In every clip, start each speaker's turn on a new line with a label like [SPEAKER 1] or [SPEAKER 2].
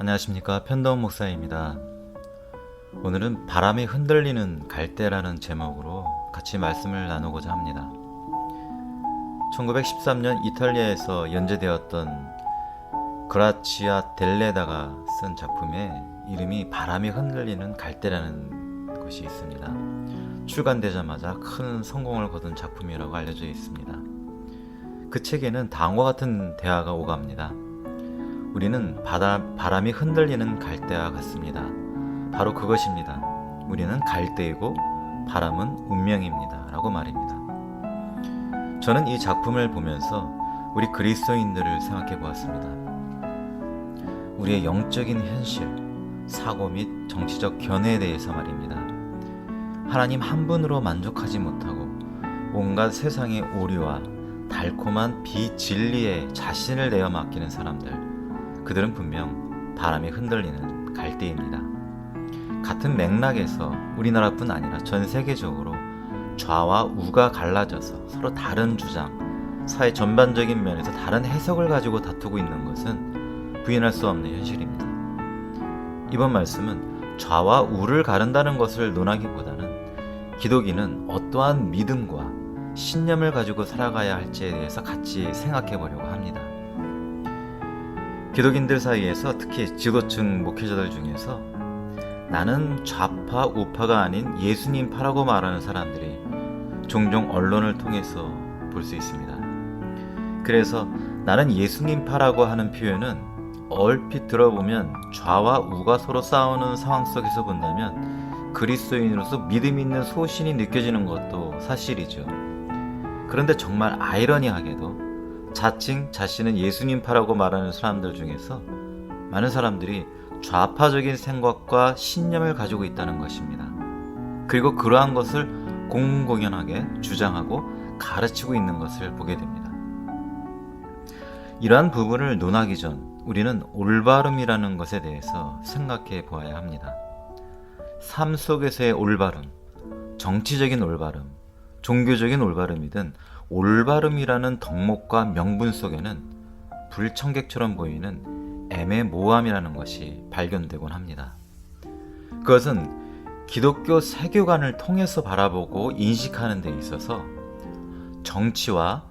[SPEAKER 1] 안녕하십니까, 편도원 목사입니다. 오늘은 바람이 흔들리는 갈대라는 제목으로 같이 말씀을 나누고자 합니다. 1913년 이탈리아에서 연재되었던 그라치아 델레다가 쓴 작품의 이름이 바람이 흔들리는 갈대라는 것이 있습니다. 출간되자마자 큰 성공을 거둔 작품이라고 알려져 있습니다. 그 책에는 다음과 같은 대화가 오갑니다. 우리는 바람이 흔들리는 갈대와 같습니다. 바로 그것입니다. 우리는 갈대이고 바람은 운명입니다. 라고 말입니다. 저는 이 작품을 보면서 우리 그리스도인들을 생각해 보았습니다. 우리의 영적인 현실, 사고 및 정치적 견해에 대해서 말입니다. 하나님 한 분으로 만족하지 못하고 온갖 세상의 오류와 달콤한 비진리에 자신을 내어 맡기는 사람들, 그들은 분명 바람이 흔들리는 갈대입니다. 같은 맥락에서 우리나라뿐 아니라 전 세계적으로 좌와 우가 갈라져서 서로 다른 주장, 사회 전반적인 면에서 다른 해석을 가지고 다투고 있는 것은 부인할 수 없는 현실입니다. 이번 말씀은 좌와 우를 가른다는 것을 논하기보다는 기독인은 어떠한 믿음과 신념을 가지고 살아가야 할지에 대해서 같이 생각해 보려고 합니다. 기독인들 사이에서 특히 지도층 목회자들 중에서 나는 좌파 우파가 아닌 예수님파라고 말하는 사람들이 종종 언론을 통해서 볼 수 있습니다. 그래서 나는 예수님파라고 하는 표현은 얼핏 들어보면 좌와 우가 서로 싸우는 상황 속에서 본다면 그리스도인으로서 믿음 있는 소신이 느껴지는 것도 사실이죠. 그런데 정말 아이러니하게도 자칭 자신은 예수님파라고 말하는 사람들 중에서 많은 사람들이 좌파적인 생각과 신념을 가지고 있다는 것입니다. 그리고 그러한 것을 공공연하게 주장하고 가르치고 있는 것을 보게 됩니다. 이러한 부분을 논하기 전 우리는 올바름이라는 것에 대해서 생각해 보아야 합니다. 삶 속에서의 올바름, 정치적인 올바름, 종교적인 올바름이든 올바름이라는 덕목과 명분 속에는 불청객처럼 보이는 애매모호함이라는 것이 발견되곤 합니다. 그것은 기독교 세계관을 통해서 바라보고 인식하는 데 있어서 정치와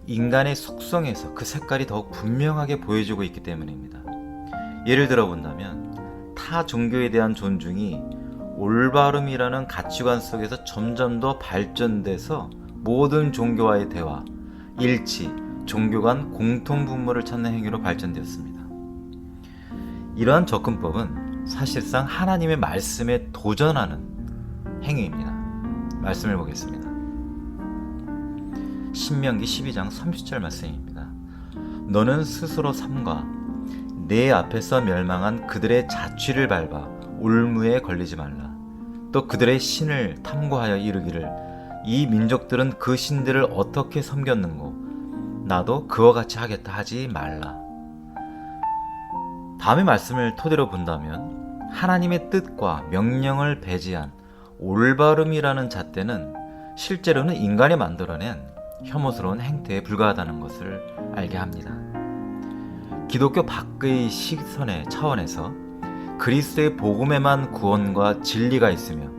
[SPEAKER 1] 인간의 속성에서 그 색깔이 더욱 분명하게 보여지고 있기 때문입니다. 예를 들어 본다면 타 종교에 대한 존중이 올바름이라는 가치관 속에서 점점 더 발전돼서 모든 종교와의 대화, 일치, 종교 간 공통 분모를 찾는 행위로 발전되었습니다. 이러한 접근법은 사실상 하나님의 말씀에 도전하는 행위입니다. 말씀을 보겠습니다. 신명기 12장 30절 말씀입니다. 너는 스스로 삼가 내 앞에서 멸망한 그들의 자취를 밟아 올무에 걸리지 말라. 또 그들의 신을 탐구하여 이르기를 이 민족들은 그 신들을 어떻게 섬겼는고 나도 그와 같이 하겠다 하지 말라. 다음의 말씀을 토대로 본다면 하나님의 뜻과 명령을 배제한 올바름이라는 잣대는 실제로는 인간이 만들어낸 혐오스러운 행태에 불과하다는 것을 알게 합니다. 기독교 밖의 시선의 차원에서 그리스도의 복음에만 구원과 진리가 있으며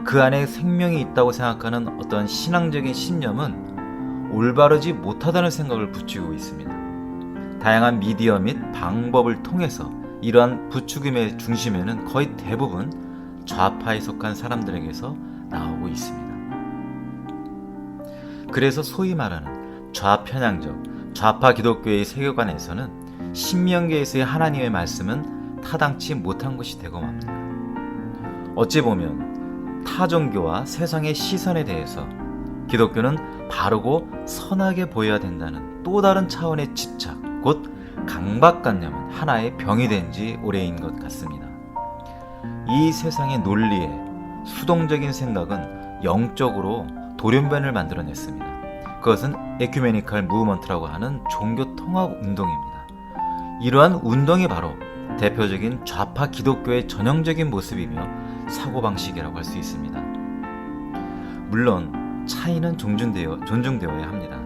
[SPEAKER 1] 그 안에 생명이 있다고 생각하는 어떤 신앙적인 신념은 올바르지 못하다는 생각을 부추기고 있습니다. 다양한 미디어 및 방법을 통해서 이러한 부추김의 중심에는 거의 대부분 좌파에 속한 사람들에게서 나오고 있습니다. 그래서 소위 말하는 좌편향적 좌파 기독교의 세계관에서는 신명기에서의 하나님의 말씀은 타당치 못한 것이 되고 맙니다. 어찌 보면 타 종교와 세상의 시선에 대해서 기독교는 바르고 선하게 보여야 된다는 또 다른 차원의 집착, 곧 강박관념은 하나의 병이 된 지 오래인 것 같습니다. 이 세상의 논리에 수동적인 생각은 영적으로 돌연변을 만들어냈습니다. 그것은 에큐메니컬 무브먼트라고 하는 종교 통합 운동입니다. 이러한 운동이 바로 대표적인 좌파 기독교의 전형적인 모습이며 사고방식이라고 할 수 있습니다. 물론 차이는 존중되어야 합니다.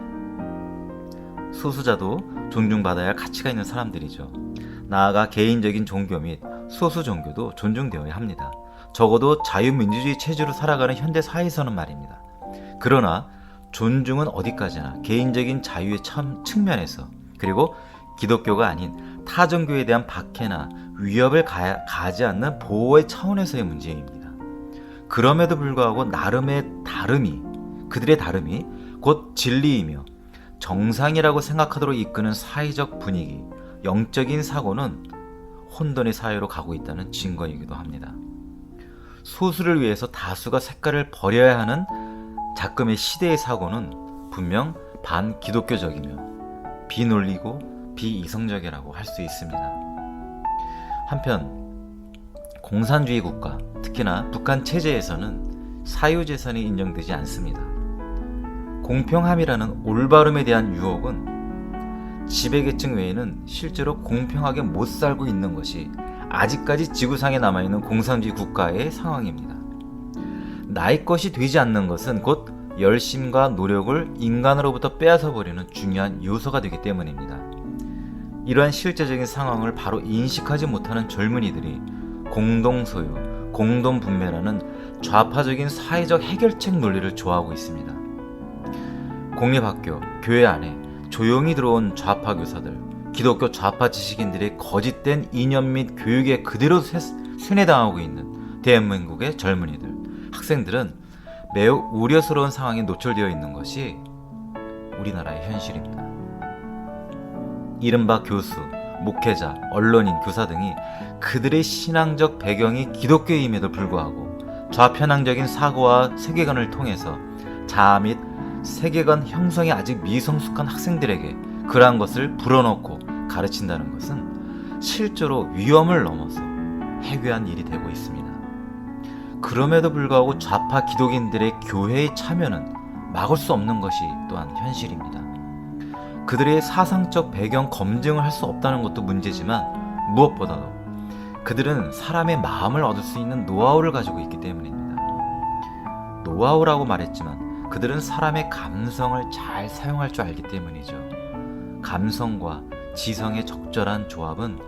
[SPEAKER 1] 소수자도 존중받아야 할 가치가 있는 사람들이죠. 나아가 개인적인 종교 및 소수 종교도 존중되어야 합니다. 적어도 자유민주주의 체제로 살아가는 현대 사회에서는 말입니다. 그러나 존중은 어디까지나 개인적인 자유의 측면에서, 그리고 기독교가 아닌 타 종교에 대한 박해나 위협을 가하지 않는 보호의 차원에서의 문제입니다. 그럼에도 불구하고 그들의 다름이 곧 진리이며 정상이라고 생각하도록 이끄는 사회적 분위기, 영적인 사고는 혼돈의 사회로 가고 있다는 증거이기도 합니다. 소수를 위해서 다수가 색깔을 버려야 하는 작금의 시대의 사고는 분명 반기독교적이며 비논리고 비이성적이라고 할 수 있습니다. 한편 공산주의 국가, 특히나 북한 체제에서는 사유재산이 인정되지 않습니다. 공평함이라는 올바름에 대한 유혹은 지배계층 외에는 실제로 공평하게 못 살고 있는 것이 아직까지 지구상에 남아있는 공산주의 국가의 상황입니다. 나의 것이 되지 않는 것은 곧 열심과 노력을 인간으로부터 빼앗아 버리는 중요한 요소가 되기 때문입니다. 이러한 실제적인 상황을 바로 인식하지 못하는 젊은이들이 공동소유, 공동분배라는 좌파적인 사회적 해결책 논리를 좋아하고 있습니다. 공립학교, 교회 안에 조용히 들어온 좌파 교사들, 기독교 좌파 지식인들의 거짓된 이념 및 교육에 그대로 세뇌당하고 있는 대한민국의 젊은이들, 학생들은 매우 우려스러운 상황에 노출되어 있는 것이 우리나라의 현실입니다. 이른바 교수, 목회자, 언론인, 교사 등이 그들의 신앙적 배경이 기독교임에도 불구하고 좌편향적인 사고와 세계관을 통해서 자아 및 세계관 형성이 아직 미성숙한 학생들에게 그러한 것을 불어넣고 가르친다는 것은 실제로 위험을 넘어서 해괴한 일이 되고 있습니다. 그럼에도 불구하고 좌파 기독인들의 교회의 참여는 막을 수 없는 것이 또한 현실입니다. 그들의 사상적 배경 검증을 할 수 없다는 것도 문제지만 무엇보다도 그들은 사람의 마음을 얻을 수 있는 노하우를 가지고 있기 때문입니다. 노하우라고 말했지만 그들은 사람의 감성을 잘 사용할 줄 알기 때문이죠. 감성과 지성의 적절한 조합은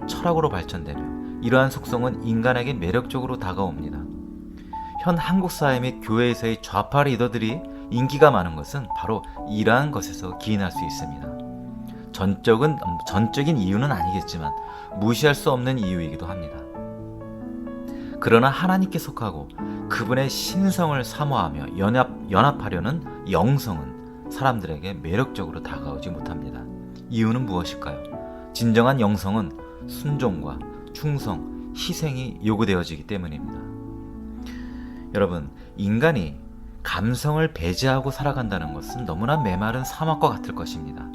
[SPEAKER 1] 철학으로 발전되며 이러한 속성은 인간에게 매력적으로 다가옵니다. 현 한국 사회 및 교회에서의 좌파 리더들이 인기가 많은 것은 바로 이러한 것에서 기인할 수 있습니다. 전적인 이유는 아니겠지만 무시할 수 없는 이유이기도 합니다. 그러나 하나님께 속하고 그분의 신성을 사모하며 연합하려는 영성은 사람들에게 매력적으로 다가오지 못합니다. 이유는 무엇일까요? 진정한 영성은 순종과 충성, 희생이 요구되어지기 때문입니다. 여러분, 인간이 감성을 배제하고 살아간다는 것은 너무나 메마른 사막과 같을 것입니다.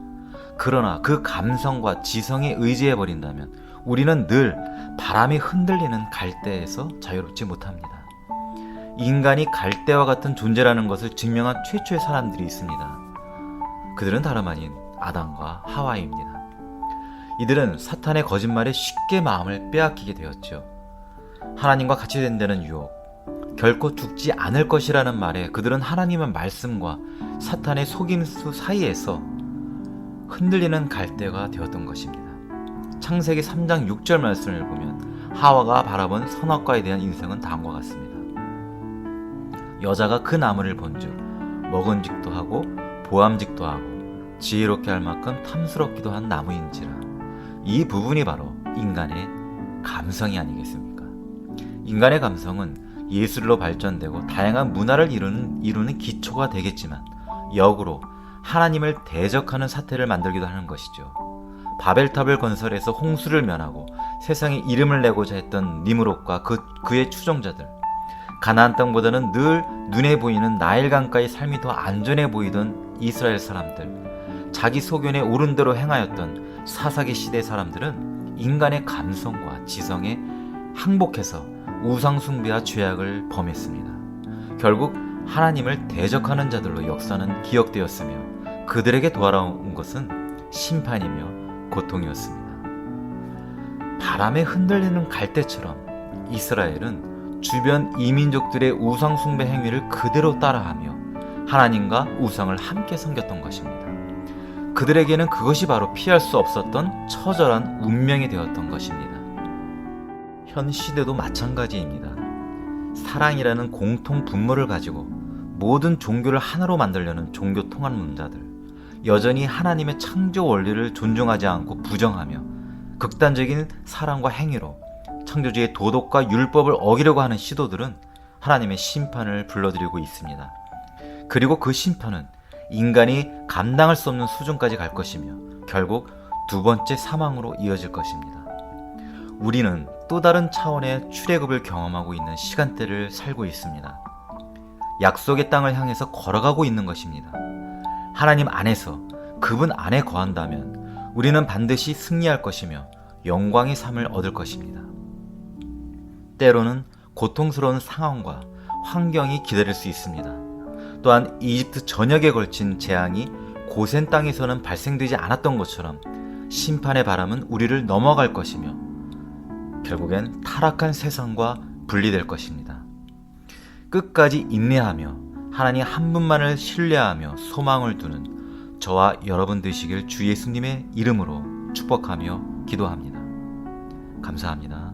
[SPEAKER 1] 그러나 그 감성과 지성에 의지해버린다면 우리는 늘 바람이 흔들리는 갈대에서 자유롭지 못합니다. 인간이 갈대와 같은 존재라는 것을 증명한 최초의 사람들이 있습니다. 그들은 다름 아닌 아담과 하와입니다. 이들은 사탄의 거짓말에 쉽게 마음을 빼앗기게 되었죠. 하나님과 같이 된다는 유혹, 결코 죽지 않을 것이라는 말에 그들은 하나님의 말씀과 사탄의 속임수 사이에서 흔들리는 갈대가 되었던 것입니다. 창세기 3장 6절 말씀을 보면 하와가 바라본 선악과에 대한 인생은 다음과 같습니다. 여자가 그 나무를 본즉 먹은직도 하고 보암직도 하고 지혜롭게 할 만큼 탐스럽기도 한 나무인지라. 이 부분이 바로 인간의 감성이 아니겠습니까? 인간의 감성은 예술로 발전되고 다양한 문화를 이루는 기초가 되겠지만 역으로 하나님을 대적하는 사태를 만들기도 하는 것이죠. 바벨탑을 건설해서 홍수를 면하고 세상에 이름을 내고자 했던 니므롯과 그의 추종자들, 가나안 땅보다는 늘 눈에 보이는 나일강가의 삶이 더 안전해 보이던 이스라엘 사람들, 자기 소견에 옳은 대로 행하였던 사사기 시대 사람들은 인간의 감성과 지성에 항복해서 우상숭배와 죄악을 범했습니다. 결국 하나님을 대적하는 자들로 역사는 기억되었으며 그들에게 돌아온 것은 심판이며 고통이었습니다. 바람에 흔들리는 갈대처럼 이스라엘은 주변 이민족들의 우상숭배 행위를 그대로 따라하며 하나님과 우상을 함께 섬겼던 것입니다. 그들에게는 그것이 바로 피할 수 없었던 처절한 운명이 되었던 것입니다. 현 시대도 마찬가지입니다. 사랑이라는 공통 분모를 가지고 모든 종교를 하나로 만들려는 종교 통합론자들, 여전히 하나님의 창조 원리를 존중하지 않고 부정하며 극단적인 사랑과 행위로 창조주의 도덕과 율법을 어기려고 하는 시도들은 하나님의 심판을 불러들이고 있습니다. 그리고 그 심판은 인간이 감당할 수 없는 수준까지 갈 것이며 결국 두 번째 사망으로 이어질 것입니다. 우리는 또 다른 차원의 출애굽을 경험하고 있는 시간대를 살고 있습니다. 약속의 땅을 향해서 걸어가고 있는 것입니다. 하나님 안에서 그분 안에 거한다면 우리는 반드시 승리할 것이며 영광의 삶을 얻을 것입니다. 때로는 고통스러운 상황과 환경이 기다릴 수 있습니다. 또한 이집트 전역에 걸친 재앙이 고센 땅에서는 발생되지 않았던 것처럼 심판의 바람은 우리를 넘어갈 것이며 결국엔 타락한 세상과 분리될 것입니다. 끝까지 인내하며 하나님 한 분만을 신뢰하며 소망을 두는 저와 여러분 되시길 주 예수님의 이름으로 축복하며 기도합니다. 감사합니다.